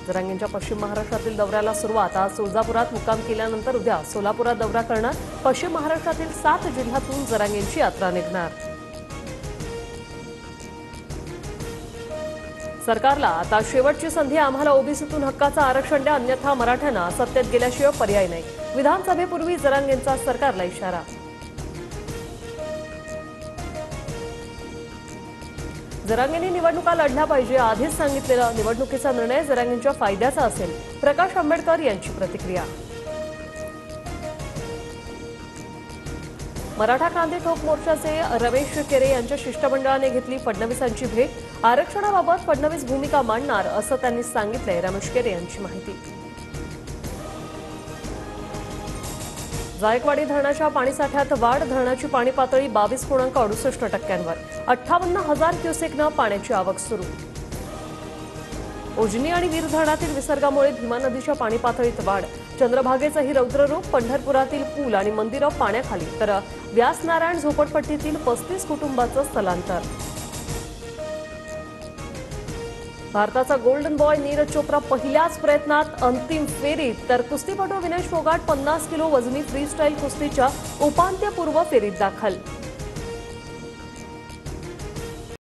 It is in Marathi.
जरांगेंच्या पश्चिम महाराष्ट्रातील दौऱ्याला सुरुवात। आज तुळजापुरात मुक्काम केल्यानंतर उद्या सोलापुरात दौरा करणार। पश्चिम महाराष्ट्रातील 7 जिल्ह्यातून जरांगेंची यात्रा निघणार। सरकारला आता शेवटची संधी, आम्हाला ओबीसीतून हक्काचं आरक्षण द्या, अन्यथा मराठ्यांना सत्तेत गेल्याशिवाय पर्याय नाही। विधानसभेपूर्वी जरांगेंचा सरकारला इशारा। जरांगेंनी निवडणुका लढल्या पाहिजे, आधीच सांगितलेला निवडणुकीचा निर्णय जरांगेंच्या फायद्याचा असेल। प्रकाश आंबेडकर यांची प्रतिक्रिया। मराठा क्रांती ठोक मोर्चाचे रमेश केरे यांच्या शिष्टमंडळाने घेतली फडणवीसांची भेट। आरक्षणाबाबत फडणवीस भूमिका मांडणार असं त्यांनी सांगितलंय। रमेश केरे यांची माहिती। जायकवाडी धरणाच्या पाणीसाठ्यात वाढ, धरणाची पाणी पातळी 22.68%वर। 58,000 क्युसेकनं पाण्याची आवक सुरू। उजनी आणि वीर धरणातील विसर्गामुळे भीमा नदीच्या पाणी पातळीत वाढ। चंद्रभागेचंही रौद्ररूप, पंढरपुरातील पूल आणि मंदिरं पाण्याखाली, तर व्यासनारायण झोपडपट्टीतील 35 कुटुंबांचं स्थलांतर। भारताचा गोल्डन बॉय नीरज चोप्रा पहिल्याच प्रयत्नात अंतिम फेरीत, तर कुस्तीपटू विनेश फोगाट 50 किलो वजनी फ्रीस्टाईल कुस्तीच्या उपांत्यपूर्व फेरीत दाखल।